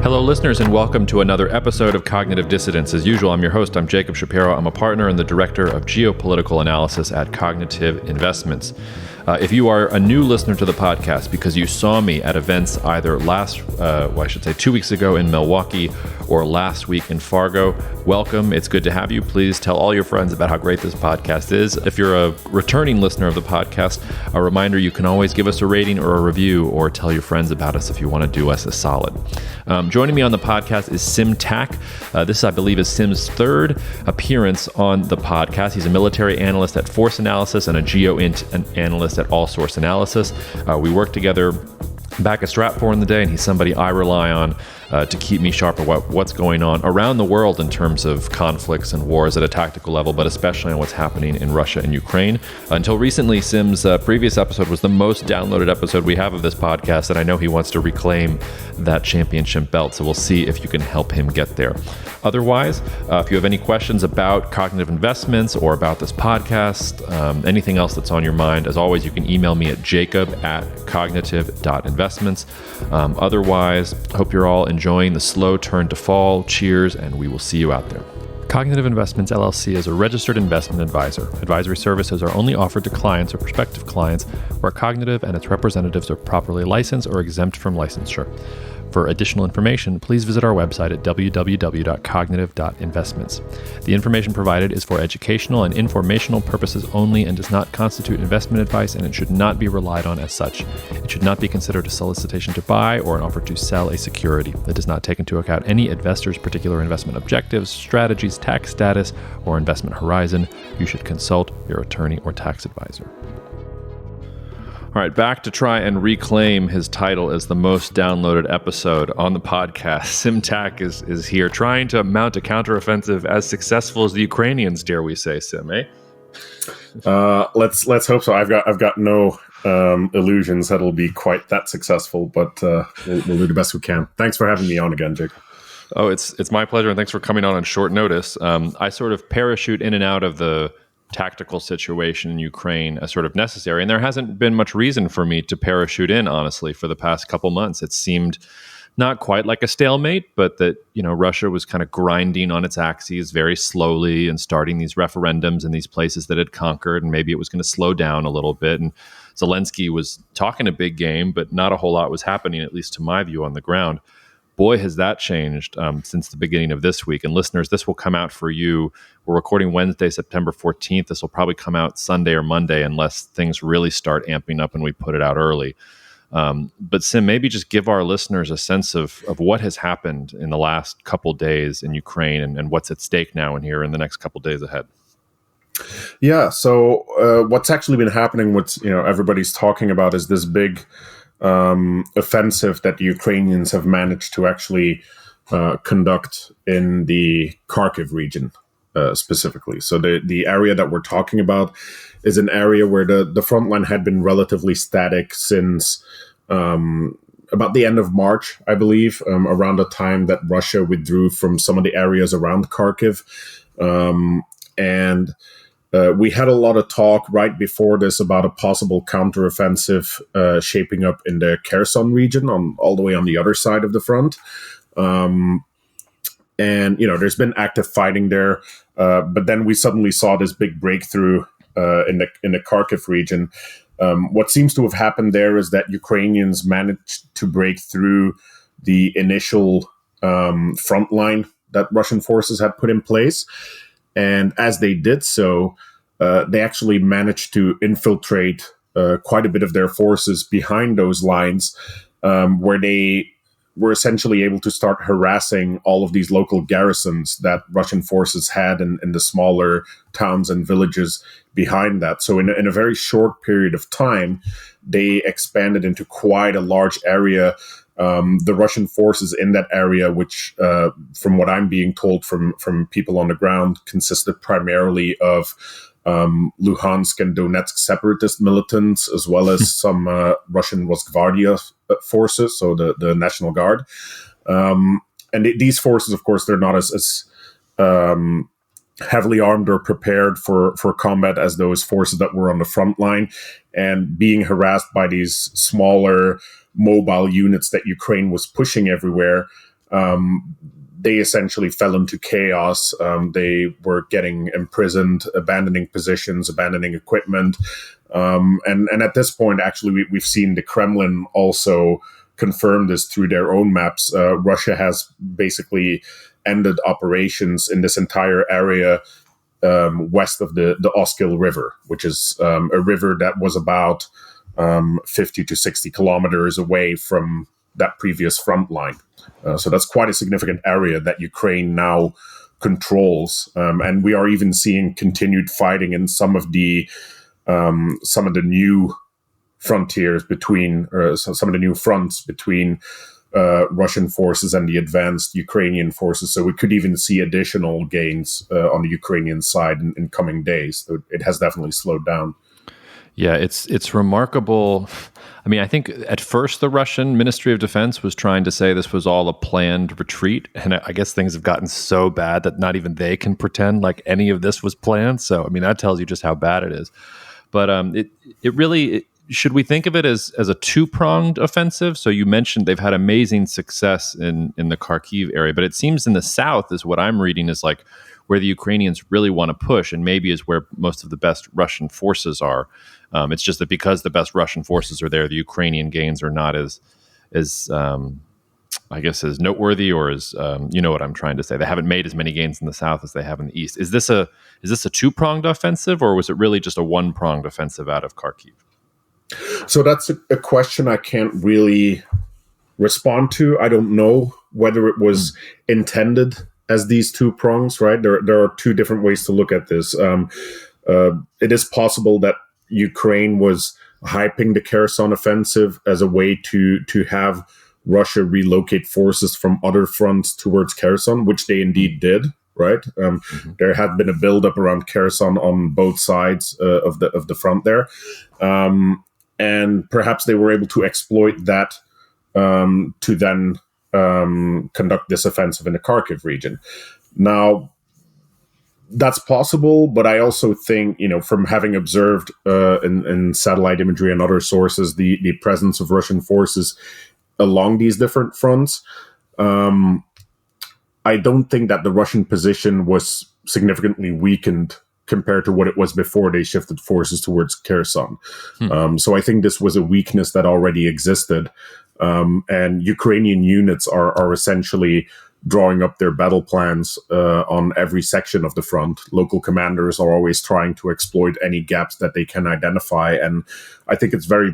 Hello, listeners, and welcome to another episode of Cognitive Dissidents. As usual, I'm your host. I'm Jacob Shapiro. I'm a partner and the director of geopolitical analysis at Cognitive Investments. If you are a new listener to the podcast because you saw me at events either 2 weeks ago in Milwaukee or last week in Fargo, welcome. It's good to have you. Please tell all your friends about how great this podcast is. If you're a returning listener of the podcast, a reminder, you can always give us a rating or a review or tell your friends about us if you want to do us a solid. Joining me on the podcast is Sim Tack. This, I believe, is Sim's third appearance on the podcast. He's a military analyst at Force Analysis and a geo-int analyst at All Source Analysis. We work together back at Stratfor in the day, and he's somebody I rely on to keep me sharp about what's going on around the world in terms of conflicts and wars at a tactical level, but especially on what's happening in Russia and Ukraine. Until recently, Sim's previous episode was the most downloaded episode we have of this podcast, and I know he wants to reclaim that championship belt, so we'll see if you can help him get there. Otherwise, if you have any questions about Cognitive Investments or about this podcast, anything else that's on your mind, as always, you can email me at jacob@cognitive.investments. Otherwise, hope you're all enjoying the slow turn to fall. Cheers, and we will see you out there. Cognitive Investments LLC is a registered investment advisor. Advisory services are only offered to clients or prospective clients where Cognitive and its representatives are properly licensed or exempt from licensure. For additional information, please visit our website at www.cognitive.investments. The information provided is for educational and informational purposes only and does not constitute investment advice, and it should not be relied on as such. It should not be considered a solicitation to buy or an offer to sell a security. It does not take into account any investor's particular investment objectives, strategies, tax status, or investment horizon. You should consult your attorney or tax advisor. All right, back to try and reclaim his title as the most downloaded episode on the podcast. Sim Tack is here trying to mount a counteroffensive as successful as the Ukrainians, dare we say, Sim, eh? Let's hope so. I've got no illusions that it'll be quite that successful, but we'll do the best we can. Thanks for having me on again, Jake. Oh, it's my pleasure, and thanks for coming on short notice. I sort of parachute in and out of the tactical situation in Ukraine as sort of necessary. And there hasn't been much reason for me to parachute in, honestly, for the past couple months. It seemed not quite like a stalemate, but that, Russia was kind of grinding on its axes very slowly and starting these referendums in these places that it conquered. And maybe it was going to slow down a little bit. And Zelensky was talking a big game, but not a whole lot was happening, at least to my view on the ground. Boy, has that changed since the beginning of this week. And listeners, this will come out for you. We're recording Wednesday, September 14th. This will probably come out Sunday or Monday unless things really start amping up and we put it out early. But Sim, maybe just give our listeners a sense of what has happened in the last couple days in Ukraine and what's at stake now and here in the next couple days ahead. Yeah, so what's actually been happening, what everybody's talking about is this big offensive that the Ukrainians have managed to actually conduct in the Kharkiv region specifically. So the area that we're talking about is an area where the front line had been relatively static since about the end of March, I believe, around the time that Russia withdrew from some of the areas around Kharkiv. We had a lot of talk right before this about a possible counteroffensive shaping up in the Kherson region, all the way on the other side of the front. There's been active fighting there, but then we suddenly saw this big breakthrough in the Kharkiv region. What seems to have happened there is that Ukrainians managed to break through the initial front line that Russian forces had put in place. And as they did so, they actually managed to infiltrate quite a bit of their forces behind those lines, where they were essentially able to start harassing all of these local garrisons that Russian forces had in the smaller towns and villages behind that. So in a very short period of time, they expanded into quite a large area. The Russian forces in that area, which, from what I'm being told from people on the ground, consisted primarily of Luhansk and Donetsk separatist militants, as well as some Russian Rosgvardia forces, so the National Guard. These forces, of course, they're not as heavily armed or prepared for combat as those forces that were on the front line, and being harassed by these smaller mobile units that Ukraine was pushing everywhere. they essentially fell into chaos. They were getting imprisoned, abandoning positions, abandoning equipment. And at this point, actually, we've seen the Kremlin also confirm this through their own maps. Russia has basically ended operations in this entire area west of the Oskil River, which is a river that was about 50 to 60 kilometers away from that previous front line. So that's quite a significant area that Ukraine now controls, and we are even seeing continued fighting in some of the new frontiers between, some of the new fronts between Russian forces and the advanced Ukrainian forces. So we could even see additional gains on the Ukrainian side in coming days. So it has definitely slowed down. Yeah, it's remarkable. I mean, I think at first the Russian Ministry of Defense was trying to say this was all a planned retreat, and I guess things have gotten so bad that not even they can pretend like any of this was planned. So, I mean, that tells you just how bad it is. But it really should we think of it as a two-pronged offensive? So you mentioned they've had amazing success in the Kharkiv area, but it seems in the south is what I'm reading is like where the Ukrainians really want to push, and maybe is where most of the best Russian forces are. It's just that because the best Russian forces are there, the Ukrainian gains are not as I guess, as noteworthy, or as you know what I'm trying to say. They haven't made as many gains in the south as they have in the east. Is this a two-pronged offensive, or was it really just a one-pronged offensive out of Kharkiv? So that's a question I can't really respond to. I don't know whether it was intended as these two prongs, right? There are two different ways to look at this. It is possible that Ukraine was hyping the Kherson offensive as a way to have Russia relocate forces from other fronts towards Kherson, which they indeed did, right? There had been a buildup around Kherson on both sides of the front there. And perhaps they were able to exploit that to then conduct this offensive in the Kharkiv region. Now, that's possible, but I also think, from having observed in satellite imagery and other sources, the presence of Russian forces along these different fronts, I don't think that the Russian position was significantly weakened compared to what it was before they shifted forces towards Kherson. So I think this was a weakness that already existed. And Ukrainian units are essentially drawing up their battle plans on every section of the front. Local commanders are always trying to exploit any gaps that they can identify. And I think it's very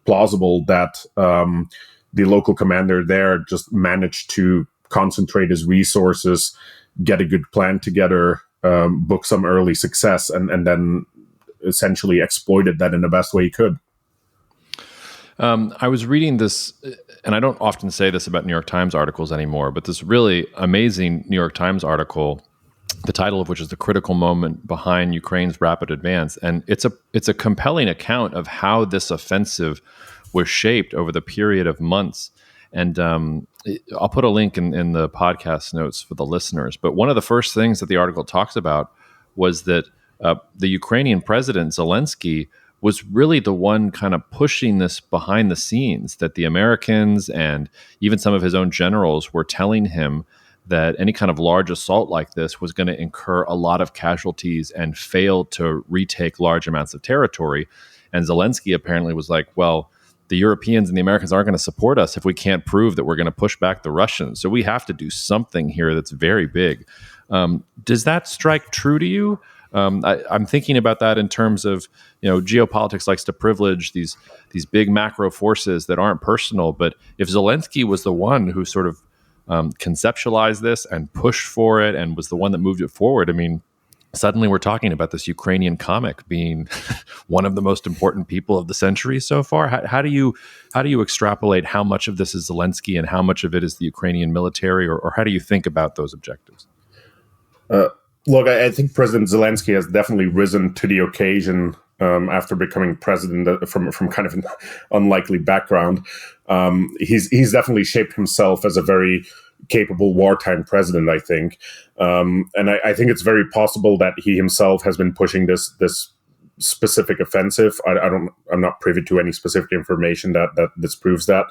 plausible that the local commander there just managed to concentrate his resources, get a good plan together, book some early success, and then essentially exploited that in the best way he could. I was reading this, and I don't often say this about New York Times articles anymore, but this really amazing New York Times article, the title of which is "The Critical Moment Behind Ukraine's Rapid Advance," and it's a compelling account of how this offensive was shaped over the period of months. And I'll put a link in the podcast notes for the listeners. But one of the first things that the article talks about was that the Ukrainian president, Zelensky, was really the one kind of pushing this behind the scenes, that the Americans and even some of his own generals were telling him that any kind of large assault like this was going to incur a lot of casualties and fail to retake large amounts of territory. And Zelensky apparently was like, well, the Europeans and the Americans aren't going to support us if we can't prove that we're going to push back the Russians. So we have to do something here that's very big. Does that strike true to you? I'm thinking about that in terms of, geopolitics likes to privilege these big macro forces that aren't personal. But if Zelensky was the one who sort of conceptualized this and pushed for it and was the one that moved it forward, I mean, suddenly we're talking about this Ukrainian comic being one of the most important people of the century so far. How do you extrapolate how much of this is Zelensky and how much of it is the Ukrainian military, or how do you think about those objectives? Look, I think President Zelensky has definitely risen to the occasion after becoming president from kind of an unlikely background. He's definitely shaped himself as a very capable wartime president, I think. And I think it's very possible that he himself has been pushing this specific offensive. I'm not privy to any specific information that disproves that.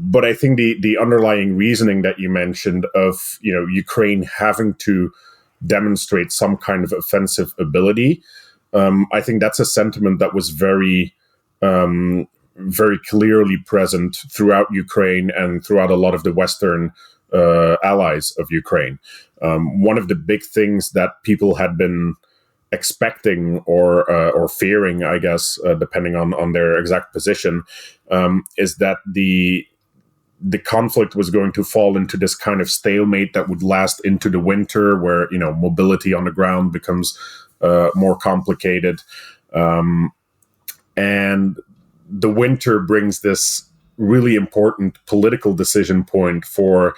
But I think the underlying reasoning that you mentioned of, Ukraine having to demonstrate some kind of offensive ability, I think that's a sentiment that was very, very clearly present throughout Ukraine and throughout a lot of the Western allies of Ukraine. One of the big things that people had been expecting or fearing, I guess, depending on their exact position, is that the conflict was going to fall into this kind of stalemate that would last into the winter, where mobility on the ground becomes more complicated, and the winter brings this really important political decision point for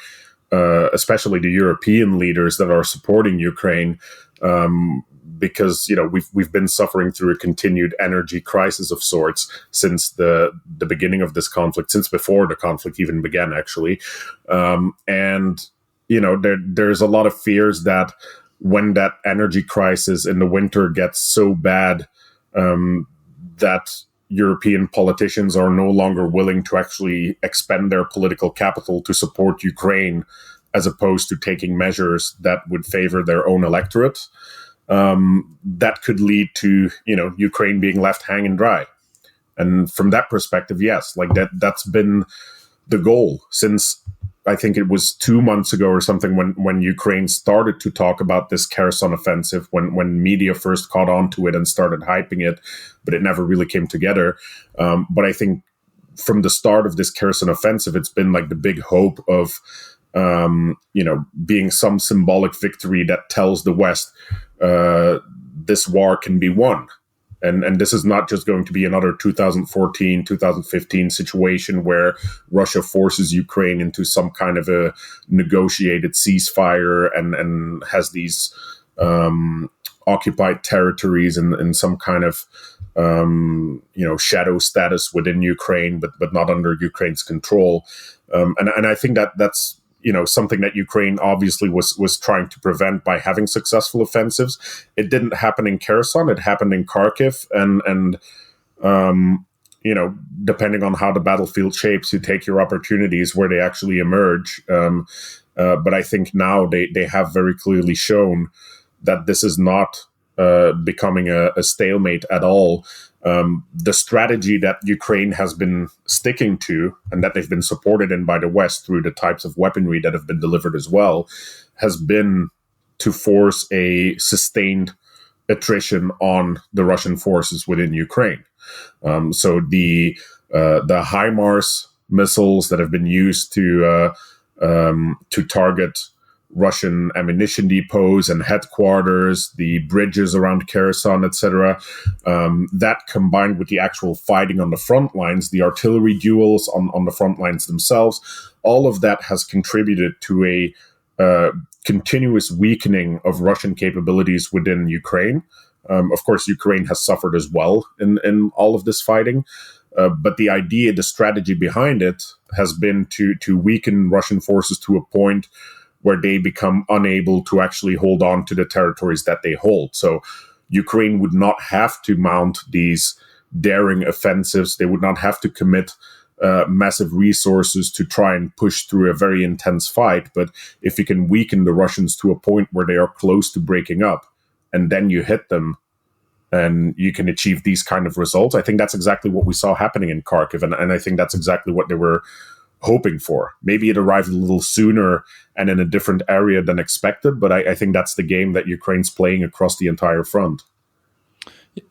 especially the European leaders that are supporting Ukraine. Because we've been suffering through a continued energy crisis of sorts since the beginning of this conflict, since before the conflict even began, actually. And there's a lot of fears that when that energy crisis in the winter gets so bad, that European politicians are no longer willing to actually expend their political capital to support Ukraine, as opposed to taking measures that would favor their own electorate. That could lead to, Ukraine being left hanging dry. And from that perspective, yes, that's been the goal since, I think it was 2 months ago or something, when Ukraine started to talk about this Kherson offensive, when media first caught on to it and started hyping it, but it never really came together. But I think from the start of this Kherson offensive, it's been like the big hope of, being some symbolic victory that tells the West, this war can be won. And this is not just going to be another 2014, 2015 situation where Russia forces Ukraine into some kind of a negotiated ceasefire and has these occupied territories and some kind of shadow status within Ukraine, but not under Ukraine's control. And I think that's something that Ukraine obviously was trying to prevent by having successful offensives. It didn't happen in Kherson; it happened in Kharkiv, and depending on how the battlefield shapes, you take your opportunities where they actually emerge. But I think now they have very clearly shown that this is not becoming a stalemate at all. The strategy that Ukraine has been sticking to, and that they've been supported in by the West through the types of weaponry that have been delivered as well, has been to force a sustained attrition on the Russian forces within Ukraine. So the HIMARS missiles that have been used to target Russian ammunition depots and headquarters, the bridges around Kherson, etc. That combined with the actual fighting on the front lines, the artillery duels on the front lines themselves, all of that has contributed to a continuous weakening of Russian capabilities within Ukraine. Of course, Ukraine has suffered as well in all of this fighting. But the idea, the strategy behind it has been to weaken Russian forces to a point where they become unable to actually hold on to the territories that they hold. So Ukraine would not have to mount these daring offensives. They would not have to commit massive resources to try and push through a very intense fight. But if you can weaken the Russians to a point where they are close to breaking up, and then you hit them, and you can achieve these kind of results, I think that's exactly what we saw happening in Kharkiv. And I think that's exactly what they were hoping for. Maybe it arrived a little sooner and in a different area than expected, but I think that's the game that Ukraine's playing across the entire front.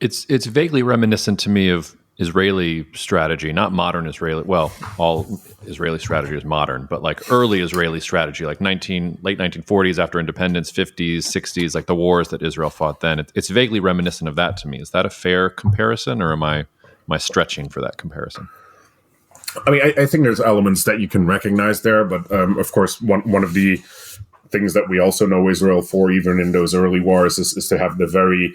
It's vaguely reminiscent to me of Israeli strategy, not modern Israeli. Well, all Israeli strategy is modern, but like early Israeli strategy, like late 1940s after independence, 50s, 60s, like the wars that Israel fought then. It's vaguely reminiscent of that to me. Is that a fair comparison, or am I stretching for that comparison? I mean, I think there's elements that you can recognize there, but of course, one of the things that we also know Israel for, even in those early wars, is to have the very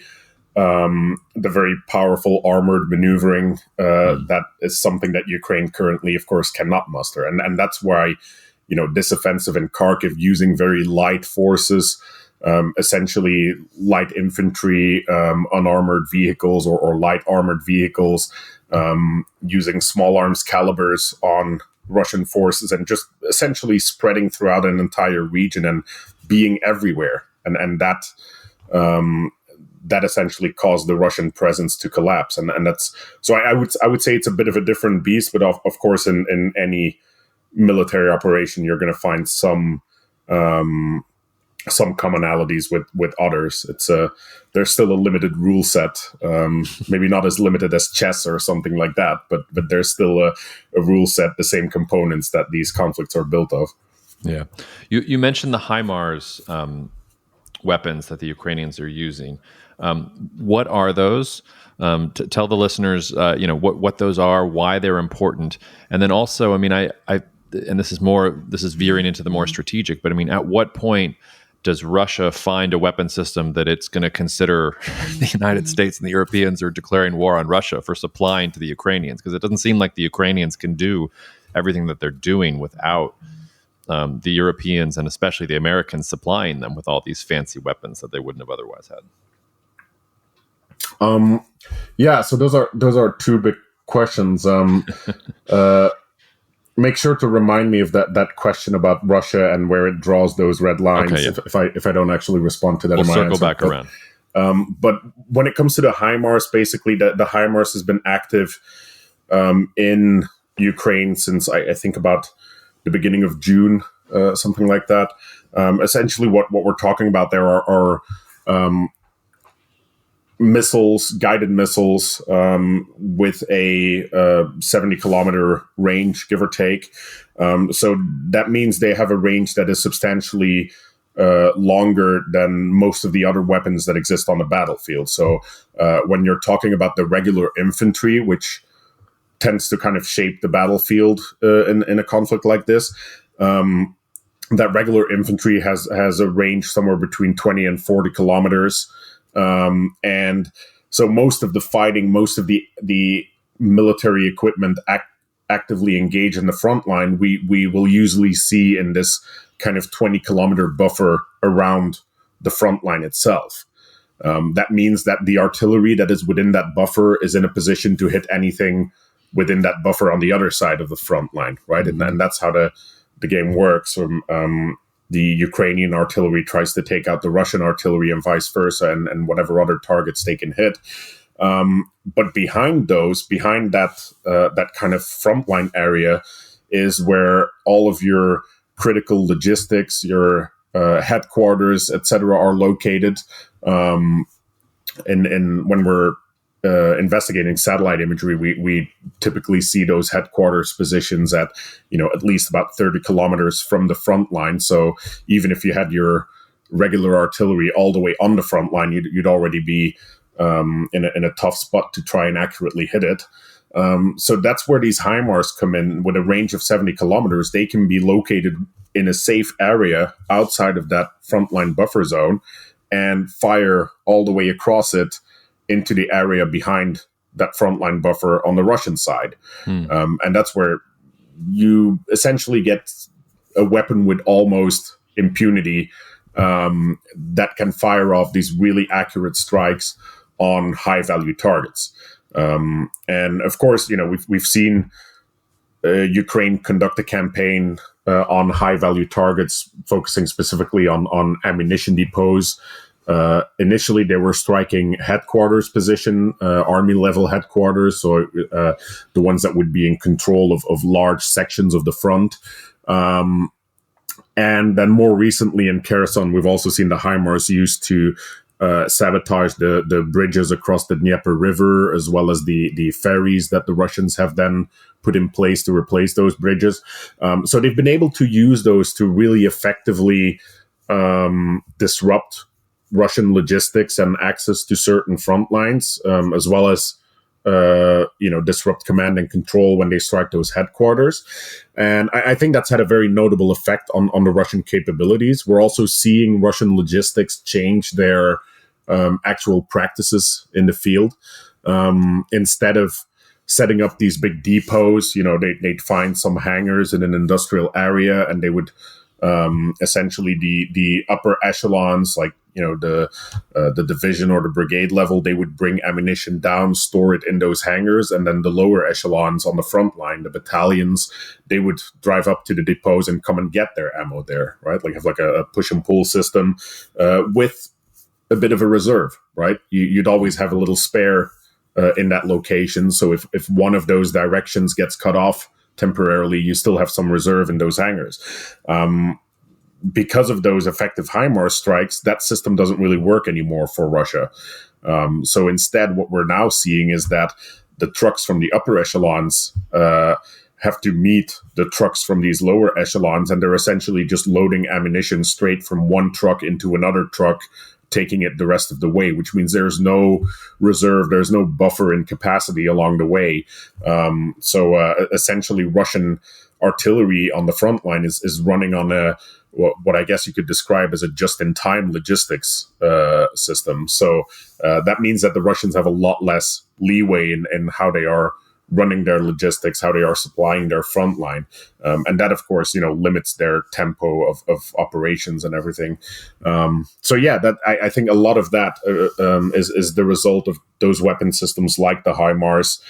powerful armored maneuvering. That is something that Ukraine currently, of course, cannot muster, and that's why this offensive in Kharkiv, using very light forces, essentially light infantry, unarmored vehicles or light armored vehicles. Using small arms calibers on Russian forces and just essentially spreading throughout an entire region and being everywhere. And that essentially caused the Russian presence to collapse. And that's so I would say it's a bit of a different beast, but of course in any military operation you're going to find some commonalities with others. There's still a limited rule set, maybe not as limited as chess or something like that, but there's still a rule set, the same components that these conflicts are built of. Yeah, you mentioned the HIMARS weapons that the Ukrainians are using. What are those? Tell the listeners, what those are, why they're important, and then also, I mean, I and this is veering into the more strategic, but I mean, at what point does Russia find a weapon system that it's going to consider the United States and the Europeans are declaring war on Russia for supplying to the Ukrainians? Because it doesn't seem like the Ukrainians can do everything that they're doing without the Europeans and especially the Americans supplying them with all these fancy weapons that they wouldn't have otherwise had. So those are two big questions. Make sure to remind me of that question about Russia and where it draws those red lines. Okay, yeah. If I don't actually respond to that, we'll circle back around. But when it comes to the HIMARS, basically the HIMARS has been active in Ukraine since I think about the beginning of June, something like that. Essentially, what we're talking about there are missiles, guided missiles, with a 70-kilometer range, give or take. So that means they have a range that is substantially longer than most of the other weapons that exist on the battlefield. So when you're talking about the regular infantry, which tends to kind of shape the battlefield in a conflict like this, that regular infantry has a range somewhere between 20 and 40 kilometers. And so most of the fighting, most of the military equipment actively engage in the front line, we will usually see in this kind of 20-kilometer buffer around the front line itself. That means that the artillery that is within that buffer is in a position to hit anything within that buffer on the other side of the front line, right? And that's how the game works. The Ukrainian artillery tries to take out the Russian artillery and vice versa, and whatever other targets they can hit. But behind that kind of frontline area is where all of your critical logistics, your headquarters, etc., are located. And when we're investigating satellite imagery, we typically see those headquarters positions at least about 30 kilometers from the front line. So even if you had your regular artillery all the way on the front line, you'd already be in a tough spot to try and accurately hit it. So that's where these HIMARS come in. With a range of 70 kilometers, they can be located in a safe area outside of that frontline buffer zone and fire all the way across it into the area behind that frontline buffer on the Russian side. And that's where you essentially get a weapon with almost impunity that can fire off these really accurate strikes on high-value targets. And of course, we've seen Ukraine conduct a campaign on high-value targets, focusing specifically on ammunition depots. Initially, they were striking headquarters position, army-level headquarters, so the ones that would be in control of large sections of the front. And then more recently in Kherson, we've also seen the HIMARS used to sabotage the bridges across the Dnieper River, as well as the ferries that the Russians have then put in place to replace those bridges. So they've been able to use those to really effectively disrupt Russian logistics and access to certain front lines, as well as disrupt command and control when they strike those headquarters. And I think that's had a very notable effect on the Russian capabilities. We're also seeing Russian logistics change their actual practices in the field. Instead of setting up these big depots, they'd find some hangars in an industrial area, and they would Essentially, the upper echelons, like the division or the brigade level, they would bring ammunition down, store it in those hangars, and then the lower echelons on the front line, the battalions, they would drive up to the depots and come and get their ammo there, right? Like have like a push and pull system with a bit of a reserve, right? You'd always have a little spare in that location. So if one of those directions gets cut off temporarily, you still have some reserve in those hangars. Because of those effective HIMARS strikes, that system doesn't really work anymore for Russia. So instead, what we're now seeing is that the trucks from the upper echelons have to meet the trucks from these lower echelons, and they're essentially just loading ammunition straight from one truck into another truck, taking it the rest of the way, which means there's no reserve, there's no buffer in capacity along the way. So essentially, Russian artillery on the front line is running on what I guess you could describe as a just-in-time logistics system. So that means that the Russians have a lot less leeway in how they are running their logistics, how they are supplying their front line. And that, of course, limits their tempo of operations and everything. So yeah, that I think a lot of that is the result of those weapon systems like the HIMARS.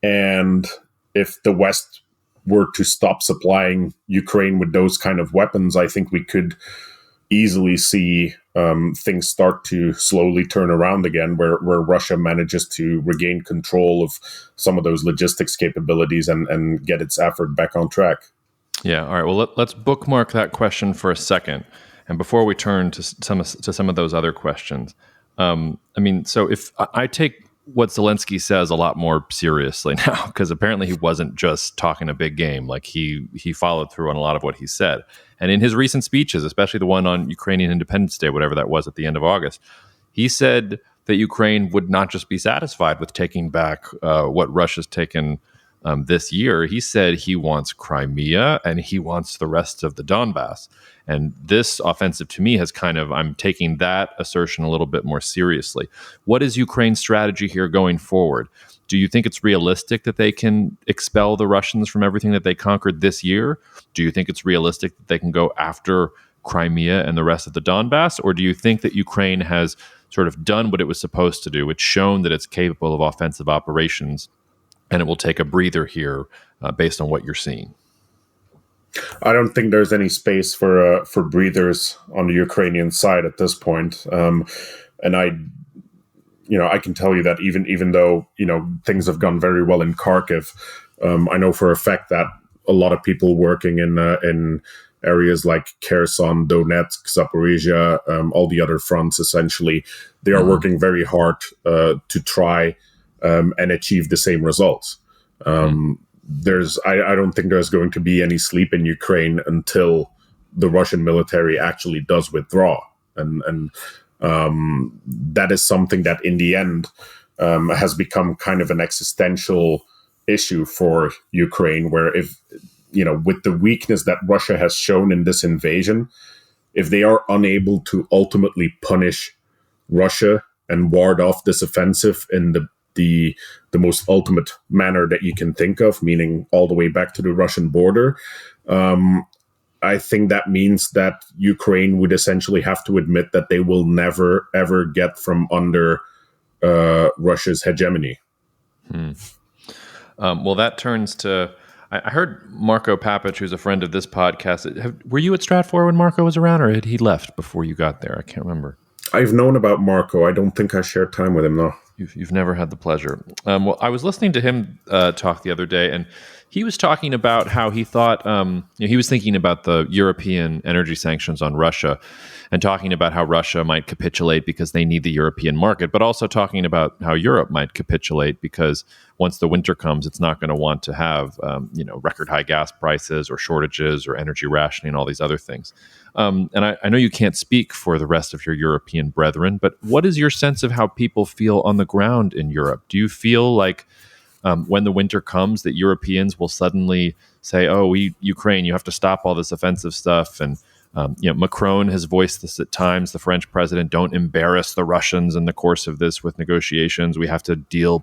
And if the West were to stop supplying Ukraine with those kind of weapons, I think we could easily see things start to slowly turn around again, where Russia manages to regain control of some of those logistics capabilities and get its effort back on track. Yeah. All right. Well, let's bookmark that question for a second. And before we turn to some of those other questions, so if I take what Zelensky says a lot more seriously now, because apparently he wasn't just talking a big game. Like he followed through on a lot of what he said. And in his recent speeches, especially the one on Ukrainian Independence Day, whatever that was at the end of August, he said that Ukraine would not just be satisfied with taking back what Russia's taken this year. He said he wants Crimea and he wants the rest of the Donbass. And this offensive to me has I'm taking that assertion a little bit more seriously. What is Ukraine's strategy here going forward? Do you think it's realistic that they can expel the Russians from everything that they conquered this year? Do you think it's realistic that they can go after Crimea and the rest of the Donbass? Or do you think that Ukraine has sort of done what it was supposed to do? It's shown that it's capable of offensive operations, and it will take a breather here based on what you're seeing? I don't think there's any space for breathers on the Ukrainian side at this point. And I can tell you that even though things have gone very well in Kharkiv, I know for a fact that a lot of people working in areas like Kherson, Donetsk, Zaporizhia, all the other fronts, essentially, they are working very hard to try and achieve the same results. I don't think there's going to be any sleep in Ukraine until the Russian military actually does withdraw. And that is something that in the end has become kind of an existential issue for Ukraine, where if, with the weakness that Russia has shown in this invasion, if they are unable to ultimately punish Russia and ward off this offensive in the most ultimate manner that you can think of, meaning all the way back to the Russian border, I think that means that Ukraine would essentially have to admit that they will never, ever get from under Russia's hegemony. Well, that turns to... I heard Marco Papic, who's a friend of this podcast. Were you at Stratfor when Marco was around, or had he left before you got there? I can't remember. I've known about Marco. I don't think I shared time with him, though. You've never had the pleasure. Well, I was listening to him talk the other day, and he was talking about how he thought he was thinking about the European energy sanctions on Russia, and talking about how Russia might capitulate because they need the European market, but also talking about how Europe might capitulate because once the winter comes, it's not going to want to have record high gas prices or shortages or energy rationing, all these other things. And I know you can't speak for the rest of your European brethren, but what is your sense of how people feel on the ground in Europe? Do you feel like when the winter comes that Europeans will suddenly say, Ukraine, you have to stop all this offensive stuff? And, Macron has voiced this at times, the French president, don't embarrass the Russians in the course of this with negotiations. We have to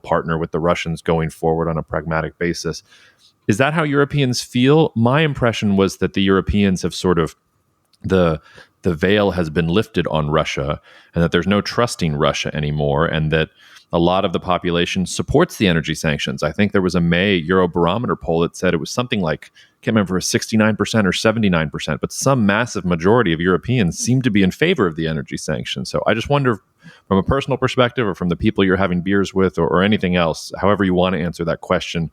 partner with the Russians going forward on a pragmatic basis. Is that how Europeans feel? My impression was that the Europeans have sort of the veil has been lifted on Russia, and that there's no trusting Russia anymore, and that a lot of the population supports the energy sanctions. I think there was a May Eurobarometer poll that said it was something like, I can't remember, 69% or 79%, but some massive majority of Europeans seem to be in favor of the energy sanctions. So I just wonder, from a personal perspective or from the people you're having beers with, or anything else, however you want to answer that question,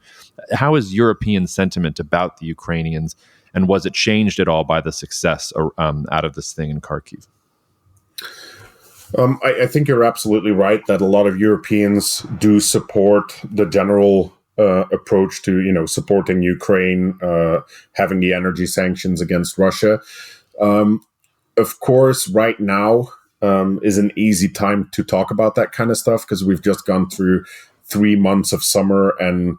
how is European sentiment about the Ukrainians, and was it changed at all by the success out of this thing in Kharkiv? I think you're absolutely right that a lot of Europeans do support the general approach to, supporting Ukraine, having the energy sanctions against Russia. Of course, right now is an easy time to talk about that kind of stuff because we've just gone through 3 months of summer and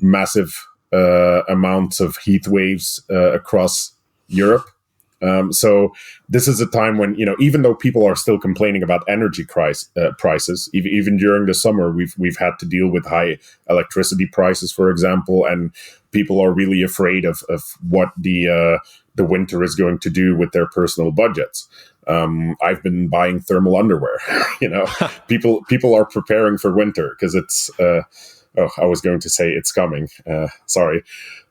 massive amounts of heat waves across Europe. So this is a time when, even though people are still complaining about energy prices, even during the summer, we've had to deal with high electricity prices, for example, and people are really afraid of what the winter is going to do with their personal budgets. I've been buying thermal underwear. People are preparing for winter because it's. I was going to say it's coming. Sorry.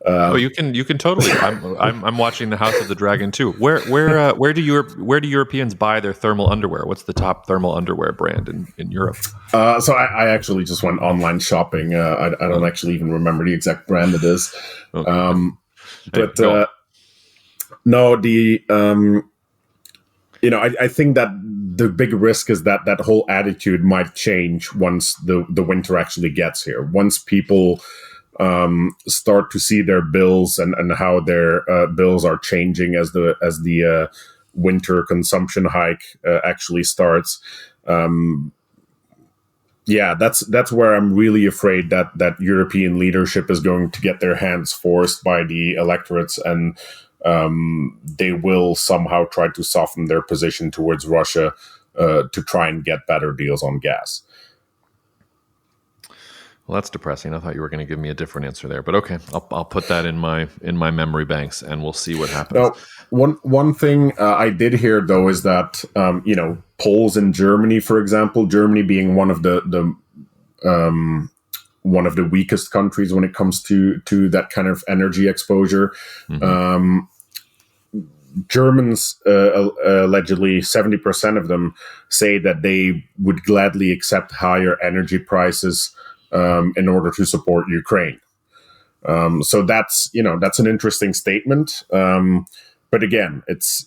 You can totally. I'm watching the House of the Dragon too. Where do Europeans buy their thermal underwear? What's the top thermal underwear brand in Europe? So I actually just went online shopping. I don't actually even remember the exact brand it is. Okay. I think that the big risk is that whole attitude might change once the winter actually gets here. Once people start to see their bills and how their bills are changing as the winter consumption hike actually starts. That's where I'm really afraid that European leadership is going to get their hands forced by the electorates, and they will somehow try to soften their position towards Russia to try and get better deals on gas. Well, that's depressing. I thought you were going to give me a different answer there, but okay, I'll put that in my memory banks, and we'll see what happens. Now, one thing I did hear though is that polls in Germany, for example, Germany being one of the weakest countries when it comes to that kind of energy exposure. Mm-hmm. Germans, allegedly 70% of them say that they would gladly accept higher energy prices in order to support Ukraine. So that's an interesting statement. But again, it's,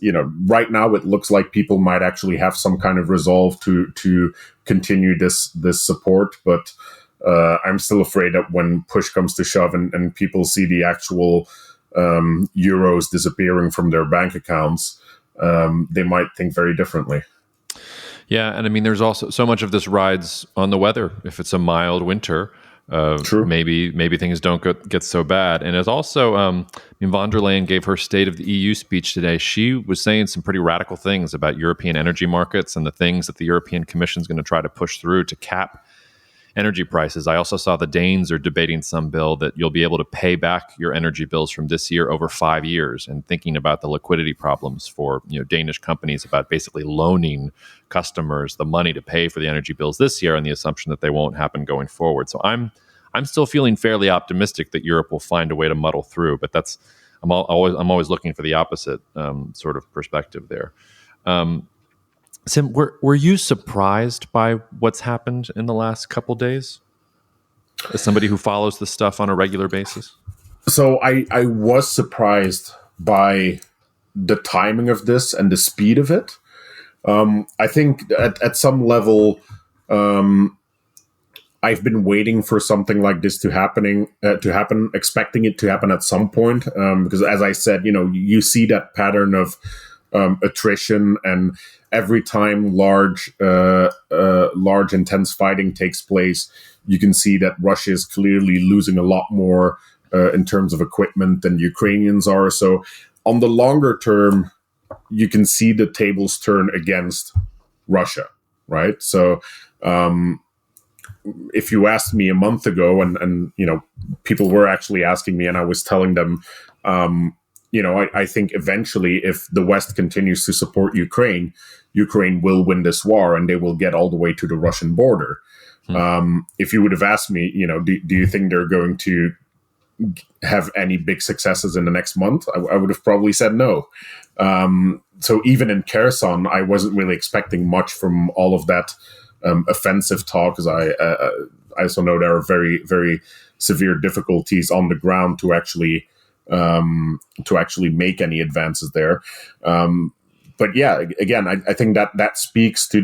right now it looks like people might actually have some kind of resolve to continue this support. But I'm still afraid that when push comes to shove and people see the actual euros disappearing from their bank accounts, they might think very differently. Yeah, and I mean, there's also so much of this rides on the weather. If it's a mild winter, True. maybe things don't get so bad. And it's also, von der Leyen gave her State of the EU speech today. She was saying some pretty radical things about European energy markets and the things that the European Commission is going to try to push through to cap energy prices. I also saw the Danes are debating some bill that you'll be able to pay back your energy bills from this year over 5 years, and thinking about the liquidity problems for Danish companies about basically loaning customers the money to pay for the energy bills this year on the assumption that they won't happen going forward. So I'm still feeling fairly optimistic that Europe will find a way to muddle through, but I'm always looking for the opposite sort of perspective there. Sim, were you surprised by what's happened in the last couple days? As somebody who follows this stuff on a regular basis? So I was surprised by the timing of this and the speed of it. I think at some level, I've been waiting for something like this to happen, expecting it to happen at some point. Because as I said, you see that pattern of attrition, and every time large intense fighting takes place, you can see that Russia is clearly losing a lot more in terms of equipment than Ukrainians are. So on the longer term, you can see the tables turn against Russia, right? So if you asked me a month ago, and people were actually asking me, and I was telling them, I think eventually, if the West continues to support Ukraine, Ukraine will win this war, and they will get all the way to the Russian border. If you would have asked me, do you think they're going to have any big successes in the next month, I would have probably said no. So even in Kherson, I wasn't really expecting much from all of that offensive talk, because I also know there are very, very severe difficulties on the ground to actually make any advances there. But yeah, again, I think that speaks to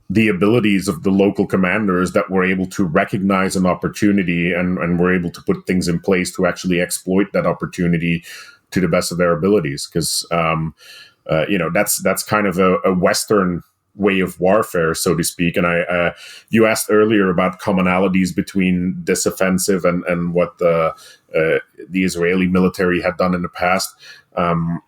the abilities of the local commanders, that were able to recognize an opportunity and were able to put things in place to actually exploit that opportunity to the best of their abilities. Because that's kind of a Western way of warfare, so to speak. And you asked earlier about commonalities between this offensive and what the Israeli military had done in the past.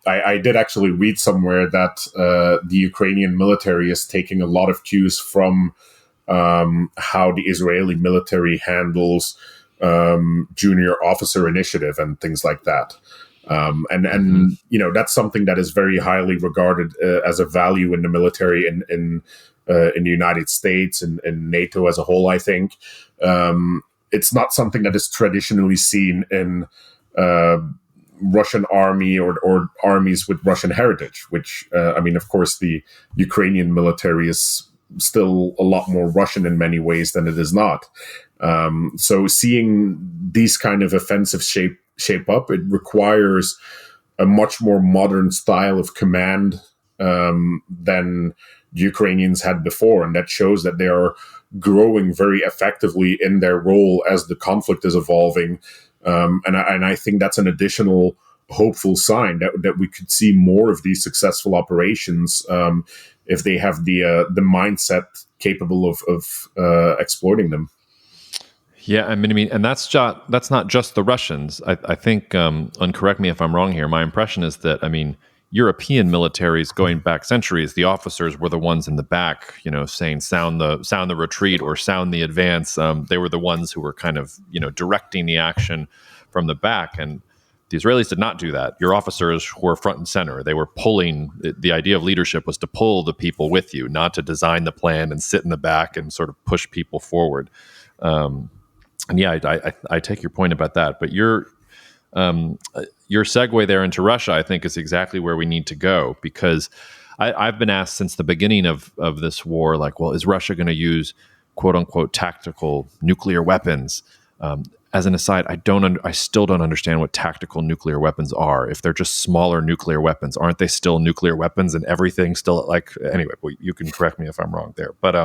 I did actually read somewhere that the Ukrainian military is taking a lot of cues from how the Israeli military handles junior officer initiative and things like that. And that's something that is very highly regarded as a value in the military in the United States and NATO as a whole. I think it's not something that is traditionally seen in Russian army or armies with Russian heritage, which of course, the Ukrainian military is still a lot more Russian in many ways than it is not. So seeing these kind of offensive shape up, it requires a much more modern style of command than Ukrainians had before, and that shows that they are growing very effectively in their role as the conflict is evolving. And I think that's an additional hopeful sign that we could see more of these successful operations if they have the mindset capable of exploiting them. Yeah, and that's not just the Russians. I think, and correct me if I'm wrong here, my impression is that, European militaries going back centuries, the officers were the ones in the back, saying sound the retreat or sound the advance. They were the ones who were kind of, directing the action from the back. And the Israelis did not do that. Your officers were front and center. They were pulling. The idea of leadership was to pull the people with you, not to design the plan and sit in the back and sort of push people forward. And yeah, I take your point about that, but your segue there into Russia, I think, is exactly where we need to go, because I've been asked since the beginning of this war, like, well, is Russia going to use quote unquote tactical nuclear weapons? As an aside, I still don't understand what tactical nuclear weapons are. If they're just smaller nuclear weapons, aren't they still nuclear weapons and everything still anyway? Well, you can correct me if I'm wrong there, but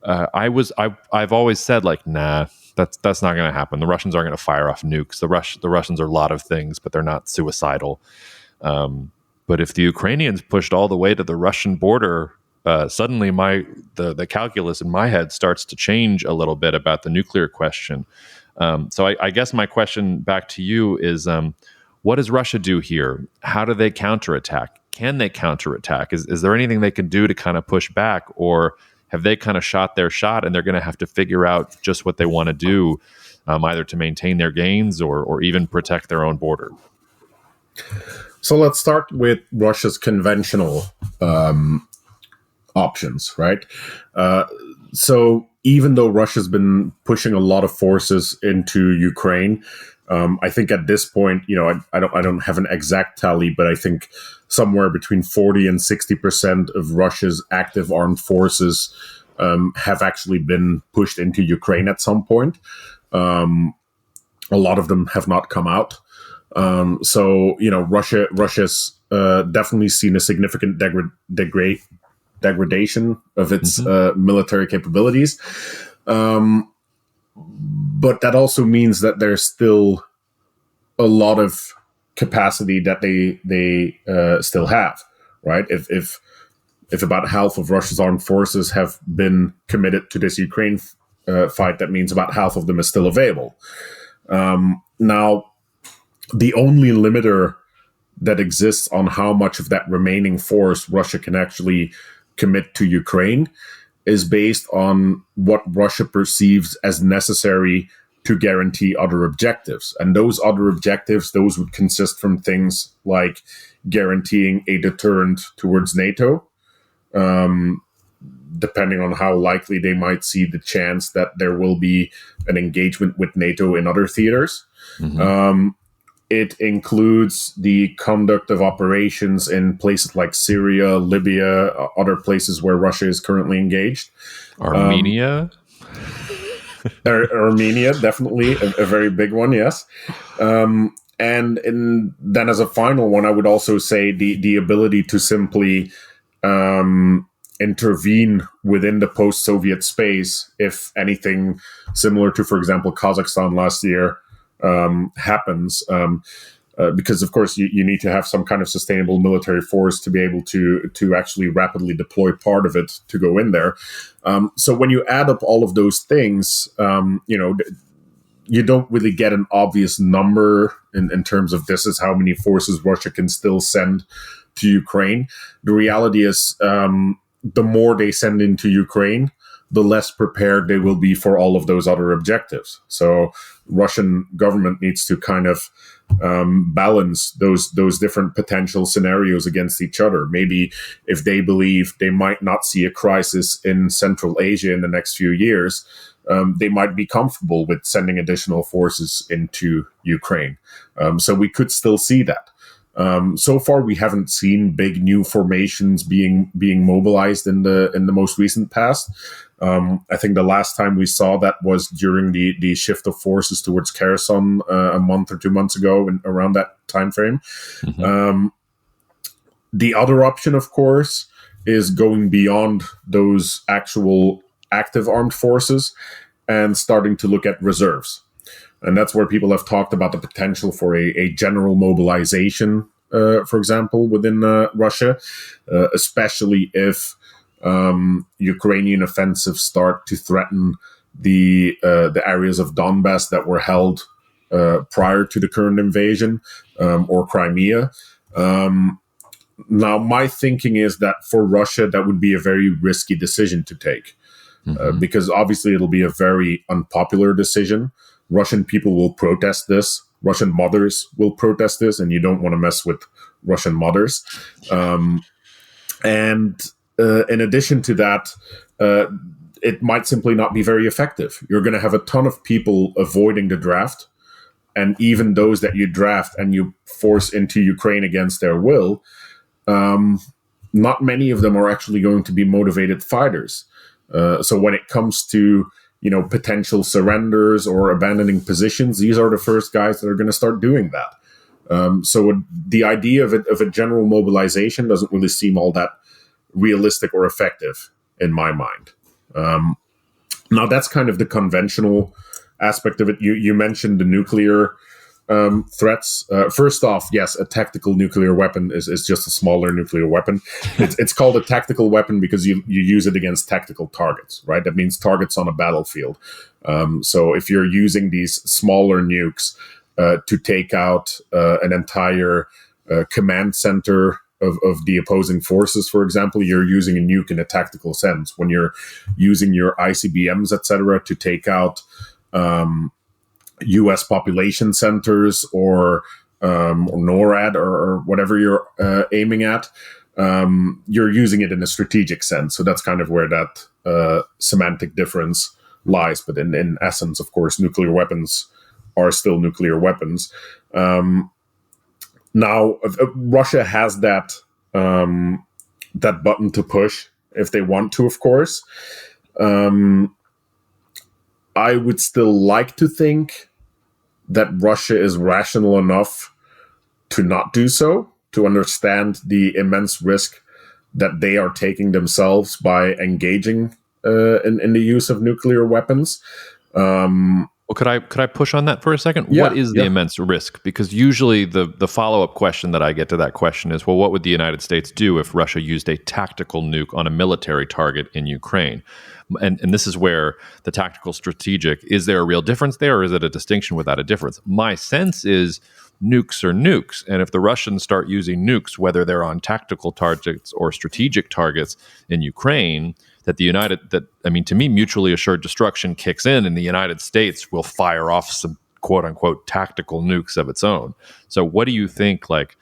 I've always said, like, nah. That's not going to happen. The Russians aren't going to fire off nukes. The Russians are a lot of things, but they're not suicidal. But if the Ukrainians pushed all the way to the Russian border, suddenly the calculus in my head starts to change a little bit about the nuclear question. So I guess my question back to you is, what does Russia do here? How do they counterattack? Can they counterattack? Is there anything they can do to kind of push back, or have they kind of shot their shot and they're going to have to figure out just what they want to do, either to maintain their gains or even protect their own border? So let's start with Russia's conventional options, right? So even though Russia's been pushing a lot of forces into Ukraine, I think at this point, I don't have an exact tally, but I think somewhere between 40 and 60% of Russia's active armed forces have actually been pushed into Ukraine at some point. A lot of them have not come out. So Russia's definitely seen a significant degradation of its military capabilities. But that also means that there's still a lot of capacity that they still have, right? If about half of Russia's armed forces have been committed to this Ukraine fight, that means about half of them is still available. Now, the only limiter that exists on how much of that remaining force Russia can actually commit to Ukraine is based on what Russia perceives as necessary to guarantee other objectives. And those other objectives, those would consist from things like guaranteeing a deterrent towards NATO, depending on how likely they might see the chance that there will be an engagement with NATO in other theaters. It includes the conduct of operations in places like Syria, Libya, other places where Russia is currently engaged. Armenia? Armenia, definitely a very big one, yes. And then as a final one, I would also say the ability to simply intervene within the post-Soviet space if anything similar to, for example, Kazakhstan last year happens. Because, of course, you need to have some kind of sustainable military force to be able to actually rapidly deploy part of it to go in there. So when you add up all of those things, you don't really get an obvious number in terms of this is how many forces Russia can still send to Ukraine. The reality is the more they send into Ukraine, the less prepared they will be for all of those other objectives. So Russian government needs to kind of balance those different potential scenarios against each other. Maybe if they believe they might not see a crisis in Central Asia in the next few years, they might be comfortable with sending additional forces into Ukraine. So we could still see that. So far, we haven't seen big new formations being mobilized in the most recent past. I think the last time we saw that was during the shift of forces towards Kherson a month or 2 months ago, around that time frame. The other option, of course, is going beyond those actual active armed forces and starting to look at reserves. And that's where people have talked about the potential for a general mobilization, for example, within Russia, especially if Ukrainian offensives start to threaten the areas of Donbass that were held prior to the current invasion, or Crimea. Now, my thinking is that for Russia, that would be a very risky decision to take, because obviously it'll be a very unpopular decision. Russian people will protest this. Russian mothers will protest this, and you don't want to mess with Russian mothers. And in addition to that, it might simply not be very effective. You're going to have a ton of people avoiding the draft, and even those that you draft and you force into Ukraine against their will, not many of them are actually going to be motivated fighters. So when it comes to potential surrenders or abandoning positions, these are the first guys that are going to start doing that. So the idea of a general mobilization doesn't really seem all that realistic or effective in my mind. Now, that's kind of the conventional aspect of it. You mentioned the nuclear threats. First off, yes, a tactical nuclear weapon is just a smaller nuclear weapon. It's called a tactical weapon because you use it against tactical targets, right? That means targets on a battlefield. So if you're using these smaller nukes to take out an entire command center of the opposing forces, for example, you're using a nuke in a tactical sense. When you're using your ICBMs, etc., to take out U.S. population centers or NORAD or whatever you're aiming at, you're using it in a strategic sense. So that's kind of where that semantic difference lies. But in essence, of course, nuclear weapons are still nuclear weapons. Now, Russia has that button to push if they want to, of course. I would still like to think that Russia is rational enough to not do so, to understand the immense risk that they are taking themselves by engaging in the use of nuclear weapons. Well, could I push on that for a second? Yeah, what is the immense risk? Because usually the follow-up question that I get to that question is, well, what would the United States do if Russia used a tactical nuke on a military target in Ukraine? And this is where the tactical strategic, is there a real difference there, or is it a distinction without a difference? My sense is nukes are nukes. And if the Russians start using nukes, whether they're on tactical targets or strategic targets in Ukraine, to me, mutually assured destruction kicks in, and the United States will fire off some quote unquote tactical nukes of its own. So what do you think, like,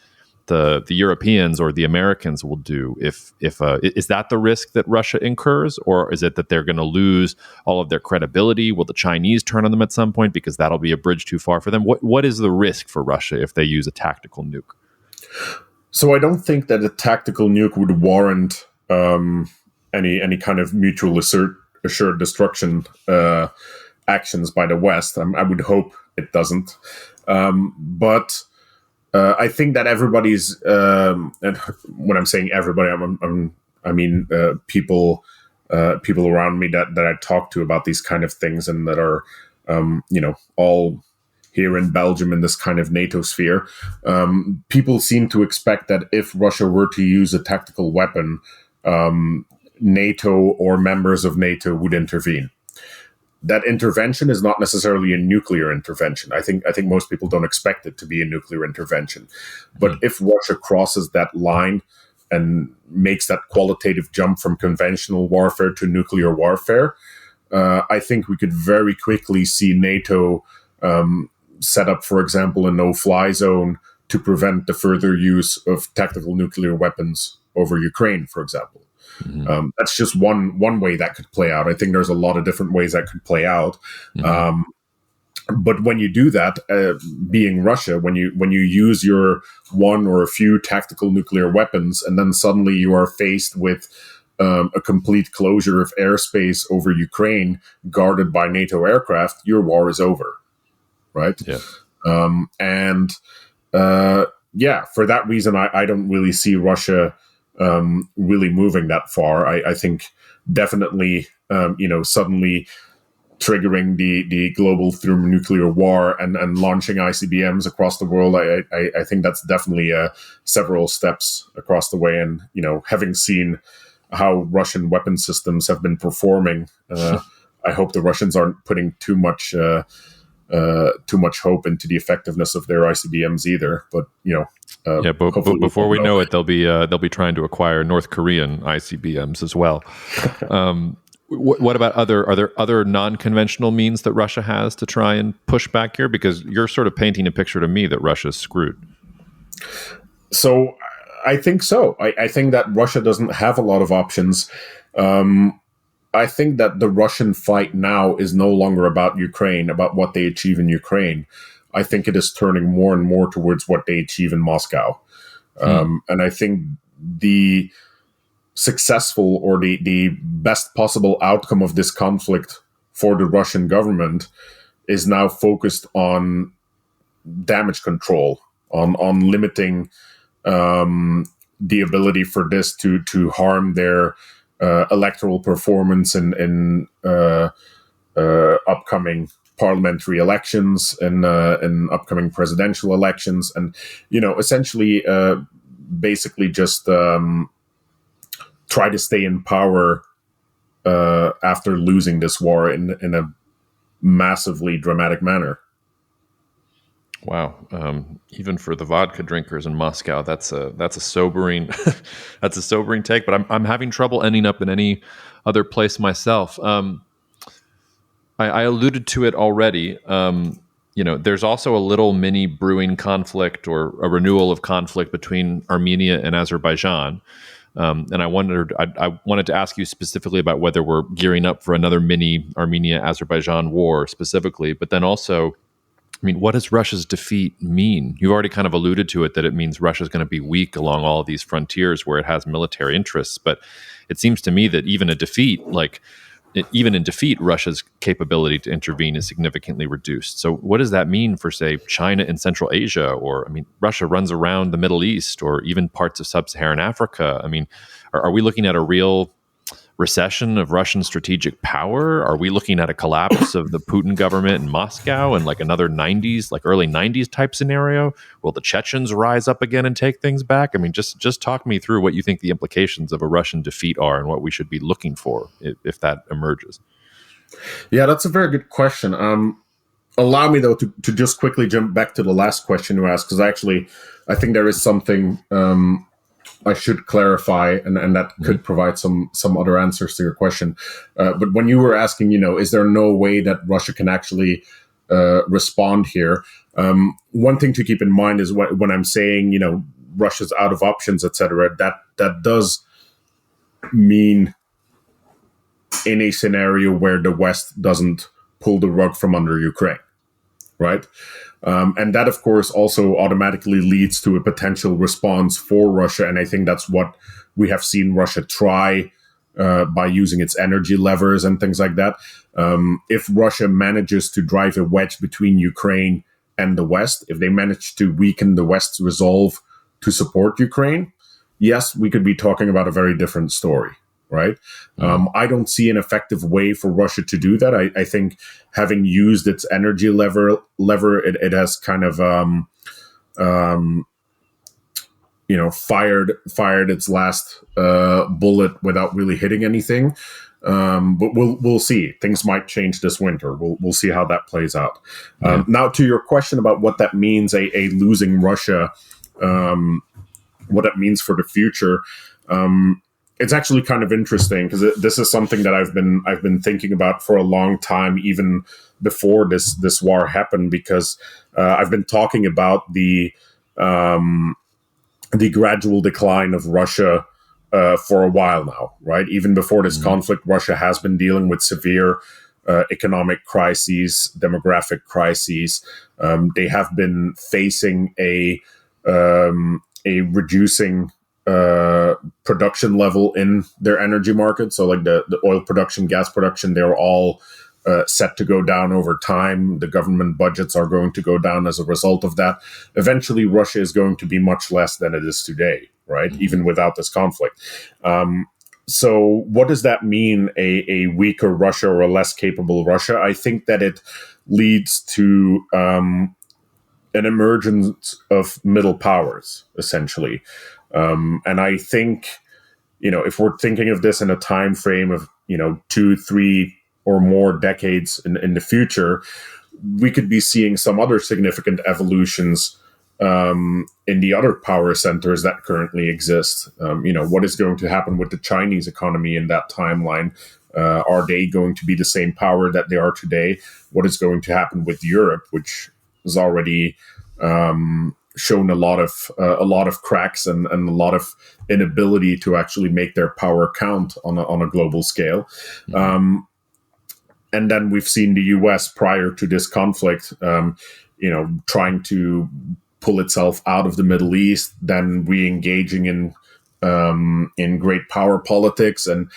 the Europeans or the Americans will do if is that the risk that Russia incurs, or is it that they're going to lose all of their credibility? Will the Chinese turn on them at some point because that'll be a bridge too far for them? What is the risk for Russia if they use a tactical nuke? So I don't think that a tactical nuke would warrant any kind of mutual assured destruction actions by the West. I would hope it doesn't, but. I think that everybody's, and when I'm saying everybody, I mean people around me that I talk to about these kind of things, and that are, all here in Belgium in this kind of NATO sphere. People seem to expect that if Russia were to use a tactical weapon, NATO or members of NATO would intervene. That intervention is not necessarily a nuclear intervention. I think most people don't expect it to be a nuclear intervention. But if Russia crosses that line and makes that qualitative jump from conventional warfare to nuclear warfare, I think we could very quickly see NATO set up, for example, a no-fly zone to prevent the further use of tactical nuclear weapons over Ukraine, for example. That's just one way that could play out. I think there's a lot of different ways that could play out. But when you do that, being Russia, when you use your one or a few tactical nuclear weapons, and then suddenly you are faced with a complete closure of airspace over Ukraine guarded by NATO aircraft, your war is over, right? Yeah. For that reason, I don't really see Russia really moving that far. I think definitely, suddenly triggering the global thermonuclear war and launching ICBMs across the world, I think that's definitely several steps across the way. And, having seen how Russian weapon systems have been performing, I hope the Russians aren't putting too much hope into the effectiveness of their ICBMs either. But but before we know it, they'll be trying to acquire North Korean ICBMs as well. What about are there other non-conventional means that Russia has to try and push back here? Because you're sort of painting a picture to me that Russia's screwed. So I think so. I think that Russia doesn't have a lot of options. I think that the Russian fight now is no longer about Ukraine, about what they achieve in Ukraine. I think it is turning more and more towards what they achieve in Moscow. And I think the successful or the best possible outcome of this conflict for the Russian government is now focused on damage control, on limiting the ability for this to harm their electoral performance in upcoming parliamentary elections and upcoming presidential elections, and essentially basically just try to stay in power after losing this war in a massively dramatic manner. Wow. Even for the vodka drinkers in Moscow, that's a sobering that's a sobering take. But I'm having trouble ending up in any other place myself. I alluded to it already. There's also a little mini brewing conflict or a renewal of conflict between Armenia and Azerbaijan. And I wanted to ask you specifically about whether we're gearing up for another mini Armenia-Azerbaijan war specifically, but then also, what does Russia's defeat mean? You've already kind of alluded to it, that it means Russia's going to be weak along all of these frontiers where it has military interests. But it seems to me that even in defeat, Russia's capability to intervene is significantly reduced. So what does that mean for, say, China in Central Asia? Or, Russia runs around the Middle East or even parts of sub-Saharan Africa. Are we looking at a real recession of Russian strategic power? Are we looking at a collapse of the Putin government in Moscow and another early 90s type scenario? Will the Chechens rise up again and take things back? Just talk me through what you think the implications of a Russian defeat are and what we should be looking for if that emerges. Yeah, that's a very good question. Allow me, though, to just quickly jump back to the last question you asked, because actually I think there is something I should clarify, and that could provide some other answers to your question. But when you were asking, is there no way that Russia can actually respond here? One thing to keep in mind is when I'm saying, Russia's out of options, etc., that does mean in a scenario where the West doesn't pull the rug from under Ukraine, right? And that, of course, also automatically leads to a potential response for Russia. And I think that's what we have seen Russia try by using its energy levers and things like that. If Russia manages to drive a wedge between Ukraine and the West, if they manage to weaken the West's resolve to support Ukraine, yes, we could be talking about a very different story, right? I don't see an effective way for Russia to do that. I think having used its energy lever, it has kind of fired its last bullet without really hitting anything. But we'll see. Things might change this winter. We'll see how that plays out. Now, to your question about what that means, a losing Russia, what that means for the future. It's actually kind of interesting because this is something that I've been thinking about for a long time, even before this war happened. Because I've been talking about the gradual decline of Russia for a while now, right? Even before this conflict, Russia has been dealing with severe economic crises, demographic crises. They have been facing a reducing production level in their energy market. So like the oil production, gas production, they're all set to go down over time. The government budgets are going to go down as a result of that. Eventually, Russia is going to be much less than it is today, right? Even without this conflict. So what does that mean, a weaker Russia or a less capable Russia? I think that it leads to an emergence of middle powers, essentially. And I think, if we're thinking of this in a time frame of, 2, 3 or more decades in the future, we could be seeing some other significant evolutions in the other power centers that currently exist. What is going to happen with the Chinese economy in that timeline? Are they going to be the same power that they are today? What is going to happen with Europe, which is already shown a lot of cracks and a lot of inability to actually make their power count on a global scale. And then we've seen the U.S. prior to this conflict, trying to pull itself out of the Middle East, then re-engaging in great power politics, and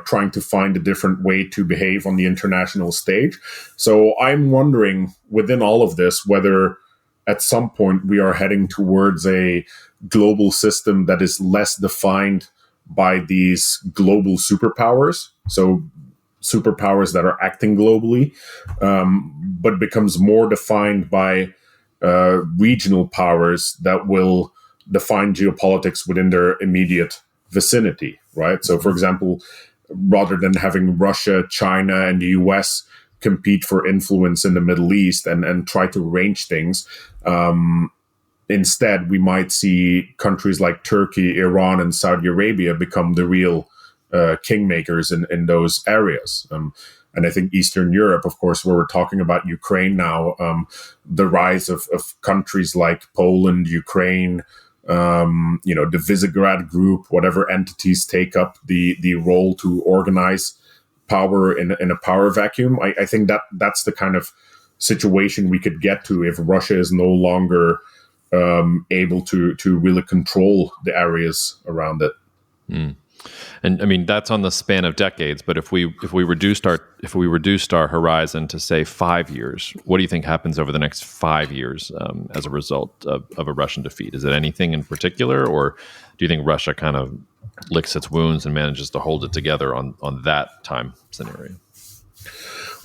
trying to find a different way to behave on the international stage. So I'm wondering, within all of this, whether at some point we are heading towards a global system that is less defined by these global superpowers. So superpowers that are acting globally, but becomes more defined by regional powers that will define geopolitics within their immediate vicinity, right? So, for example, rather than having Russia, China, and the US compete for influence in the Middle East and try to arrange things, instead, we might see countries like Turkey, Iran, and Saudi Arabia become the real kingmakers in those areas. And I think Eastern Europe, of course, where we're talking about Ukraine now, the rise of countries like Poland, Ukraine, the Visegrad Group, whatever entities take up the role to organize power in a power vacuum. I think that's the kind of situation we could get to if Russia is no longer able to really control the areas around it. And I mean, that's on the span of decades. But if we reduced our horizon to say 5 years, what do you think happens over the next 5 years as a result of a Russian defeat? Is it anything in particular, or do you think Russia kind of licks its wounds and manages to hold it together on that time scenario?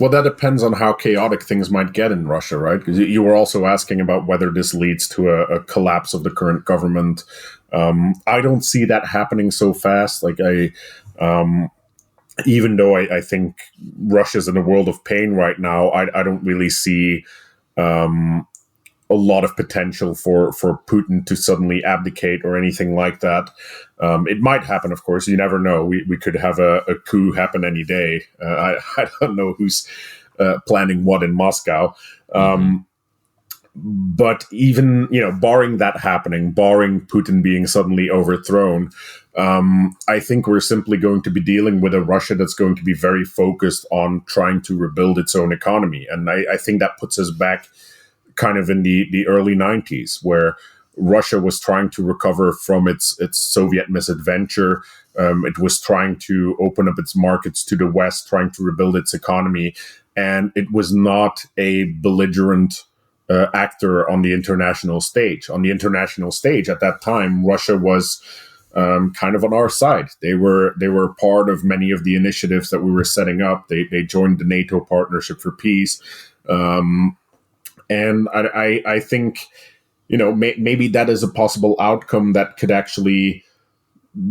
Well, that depends on how chaotic things might get in Russia, right? Because you were also asking about whether this leads to a collapse of the current government. I don't see that happening so fast. Even though I think Russia's in a world of pain right now, I don't really see a lot of potential for Putin to suddenly abdicate or anything like that. It might happen, of course. You never know. We could have a coup happen any day. I don't know who's planning what in Moscow. But even, barring that happening, barring Putin being suddenly overthrown, I think we're simply going to be dealing with a Russia that's going to be very focused on trying to rebuild its own economy. And I think that puts us back kind of in the early 90s, where Russia was trying to recover from its Soviet misadventure. It was trying to open up its markets to the West, trying to rebuild its economy. And it was not a belligerent actor on the international stage. On the international stage at that time, Russia was kind of on our side. They were part of many of the initiatives that we were setting up. They joined the NATO Partnership for Peace. And I think, maybe that is a possible outcome that could actually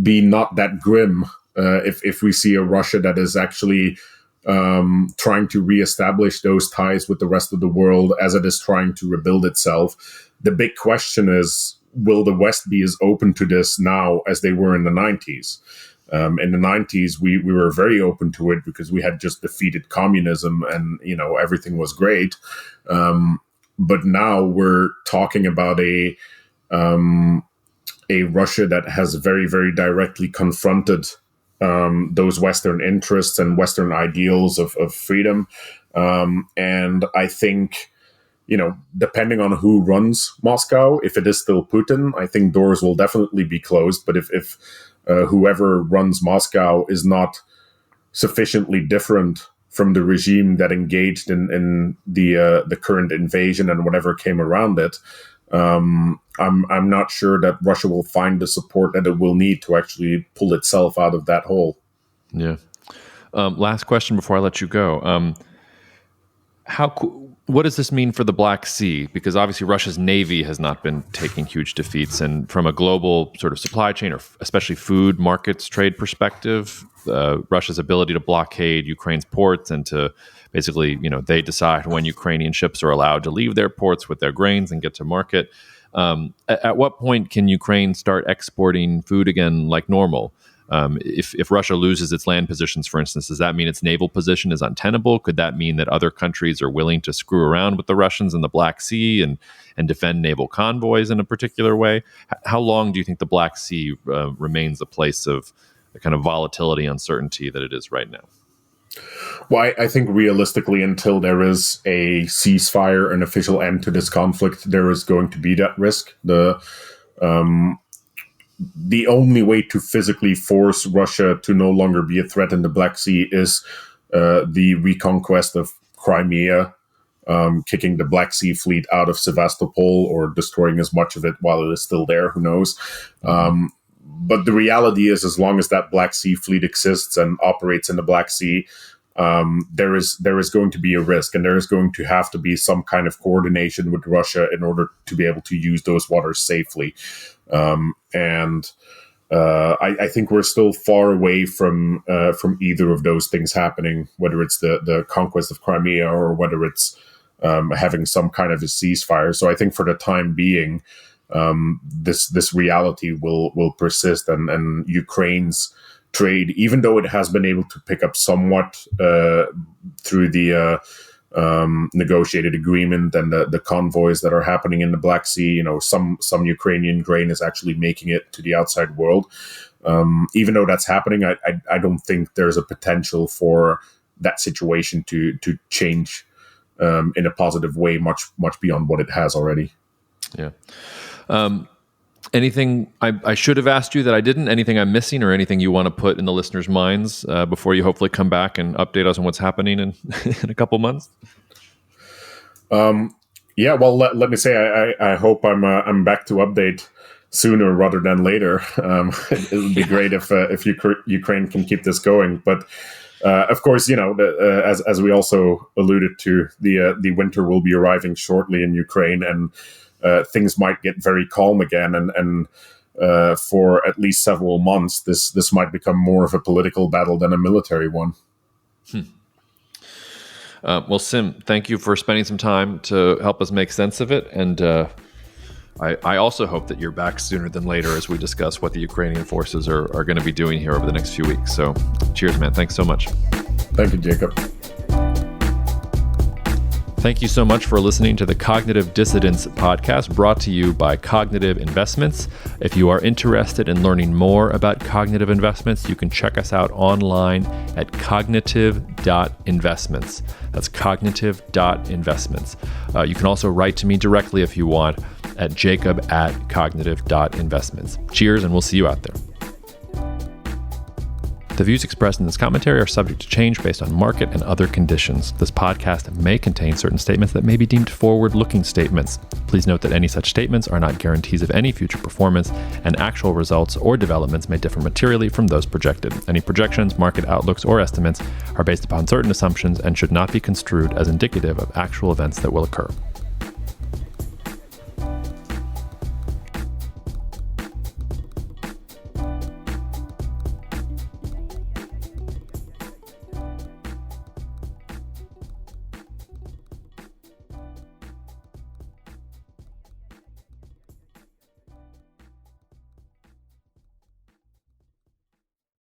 be not that grim if we see a Russia that is actually trying to reestablish those ties with the rest of the world as it is trying to rebuild itself. The big question is, will the West be as open to this now as they were in the 90s? In the 90s, we were very open to it because we had just defeated communism and, everything was great. But now we're talking about a Russia that has very, very directly confronted those Western interests and Western ideals of freedom. And I think, depending on who runs Moscow, if it is still Putin, I think doors will definitely be closed. But if whoever runs Moscow is not sufficiently different from the regime that engaged in the current invasion and whatever came around it, I'm not sure that Russia will find the support that it will need to actually pull itself out of that hole. Yeah. Last question before I let you go. What does this mean for the Black Sea? Because obviously Russia's navy has not been taking huge defeats. And from a global sort of supply chain, or especially food markets trade perspective, Russia's ability to blockade Ukraine's ports and to basically, they decide when Ukrainian ships are allowed to leave their ports with their grains and get to market. At what point can Ukraine start exporting food again like normal? If Russia loses its land positions, for instance, does that mean its naval position is untenable? Could that mean that other countries are willing to screw around with the Russians in the Black Sea and defend naval convoys in a particular way? How long do you think the Black Sea remains a place of the kind of volatility, uncertainty that it is right now? Well, I think realistically, until there is a ceasefire, an official end to this conflict, there is going to be that risk. The only way to physically force Russia to no longer be a threat in the Black Sea is the reconquest of Crimea, kicking the Black Sea fleet out of Sevastopol or destroying as much of it while it is still there. Who knows? But the reality is, as long as that Black Sea fleet exists and operates in the Black Sea, there is going to be a risk, and there is going to have to be some kind of coordination with Russia in order to be able to use those waters safely. I think we're still far away from either of those things happening, whether it's the conquest of Crimea or whether it's having some kind of a ceasefire. So I think for the time being, this reality will persist, and Ukraine's trade, even though it has been able to pick up somewhat through the negotiated agreement and the convoys that are happening in the Black Sea, some Ukrainian grain is actually making it to the outside world. Even though that's happening, I don't think there's a potential for that situation to change in a positive way, much beyond what it has already. Yeah. Anything I should have asked you that I didn't? Anything I'm missing, or anything you want to put in the listeners' minds before you hopefully come back and update us on what's happening in a couple months? Yeah. Well, let me say I hope I'm back to update sooner rather than later. It would be great if Ukraine can keep this going, but. Of course, as we also alluded to, the winter will be arriving shortly in Ukraine, and things might get very calm again. And for at least several months, this might become more of a political battle than a military one. Well, Sim, thank you for spending some time to help us make sense of it. And I also hope that you're back sooner than later as we discuss what the Ukrainian forces are going to be doing here over the next few weeks. So cheers, man. Thanks so much. Thank you, Jacob. Thank you so much for listening to the Cognitive Dissidents podcast, brought to you by Cognitive Investments. If you are interested in learning more about cognitive investments, you can check us out online at cognitive.investments. That's cognitive.investments. You can also write to me directly if you want at jacob@cognitive.investments. Cheers, and we'll see you out there. The views expressed in this commentary are subject to change based on market and other conditions. This podcast may contain certain statements that may be deemed forward-looking statements. Please note that any such statements are not guarantees of any future performance, and actual results or developments may differ materially from those projected. Any projections, market outlooks, or estimates are based upon certain assumptions and should not be construed as indicative of actual events that will occur.